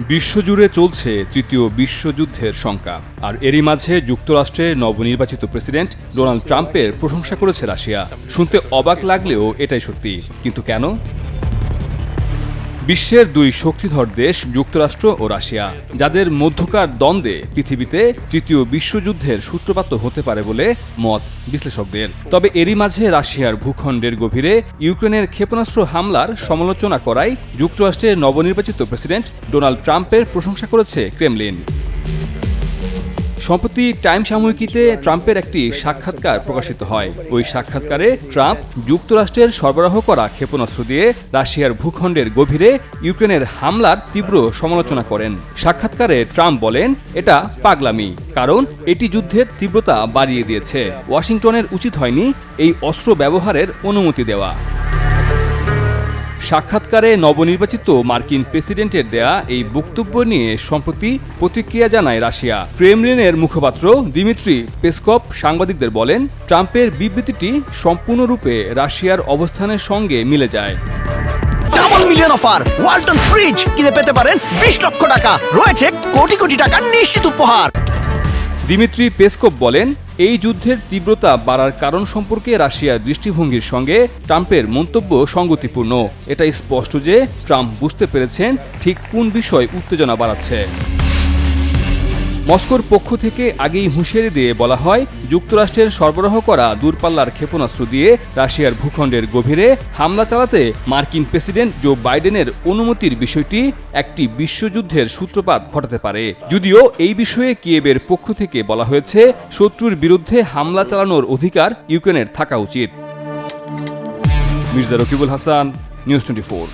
বিশ্বজুড়ে চলছে তৃতীয় বিশ্বযুদ্ধের শঙ্কা, আর এরই মাঝে যুক্তরাষ্ট্রের নবনির্বাচিত প্রেসিডেন্ট ডোনাল্ড ট্রাম্পের প্রশংসা করেছে রাশিয়া। শুনতে অবাক লাগলেও এটাই সত্যি। কিন্তু কেন? বিশ্বের দুই শক্তিধর দেশ যুক্তরাষ্ট্র ও রাশিয়া, যাদের মধ্যকার দ্বন্দ্বে পৃথিবীতে তৃতীয় বিশ্বযুদ্ধের সূত্রপাত হতে পারে বলে মত বিশ্লেষকদের। তবে এরই মাঝে রাশিয়ার ভূখণ্ডের গভীরে ইউক্রেনের ক্ষেপণাস্ত্র হামলার সমালোচনা করায় যুক্তরাষ্ট্রের নবনির্বাচিত প্রেসিডেন্ট ডোনাল্ড ট্রাম্পের প্রশংসা করেছে ক্রেমলিন। সম্প্রতি টাইম সাময়িকীতে ট্রাম্পের একটি সাক্ষাৎকার প্রকাশিত হয়। ওই সাক্ষাৎকারে ট্রাম্প যুক্তরাষ্ট্রের সরবরাহ করা ক্ষেপণাস্ত্র দিয়ে রাশিয়ার ভূখণ্ডের গভীরে ইউক্রেনের হামলার তীব্র সমালোচনা করেন। সাক্ষাৎকারে ট্রাম্প বলেন, এটা পাগলামি, কারণ এটি যুদ্ধের তীব্রতা বাড়িয়ে দিয়েছে। ওয়াশিংটনের উচিত হয়নি এই অস্ত্র ব্যবহারের অনুমতি দেওয়া। সাক্ষাৎকারে নবনির্বাচিত মার্কিন প্রেসিডেন্টের দেয়া এই বক্তব্য নিয়ে সম্প্রতি প্রতিক্রিয়া জানায় রাশিয়া। ক্রেমলিনের মুখপাত্র দিমিত্রি পেসকভ সাংবাদিকদের বলেন, ট্রাম্পের বিবৃতিটি সম্পূর্ণরূপে রাশিয়ার অবস্থানের সঙ্গে মিলে যায়। Double million offer, Walton fridge কিনে পেতে পারেন 20 লক্ষ টাকা, রয়েছে কোটি কোটি টাকার নিশ্চিত উপহার। দিমিত্রি পেসকভ বলেন, এই যুদ্ধের তীব্রতা বাড়ার কারণ সম্পর্কে রাশিয়ার দৃষ্টিভঙ্গির সঙ্গে ট্রাম্পের মন্তব্য সঙ্গতিপূর্ণ। এটা স্পষ্ট যে ট্রাম্প বুঝতে পেরেছেন ঠিক কোন বিষয় উত্তেজনা বাড়াচ্ছে। মস্কোর পক্ষ থেকে আগেই হুঁশিয়ারি দিয়ে বলা হয়, যুক্তরাষ্ট্রের সরবরাহ করা দূরপাল্লার ক্ষেপণাস্ত্র দিয়ে রাশিয়ার ভূখণ্ডের গভীরে হামলা চালাতে মার্কিন প্রেসিডেন্ট জো বাইডেনের অনুমতির বিষয়টি একটি বিশ্বযুদ্ধের সূত্রপাত ঘটাতে পারে। যদিও এই বিষয়ে কিয়েভের পক্ষ থেকে বলা হয়েছে, শত্রুর বিরুদ্ধে হামলা চালানোর অধিকার ইউক্রেনের থাকা উচিত। মির্জা রকিবুল হাসান, নিউজ 24।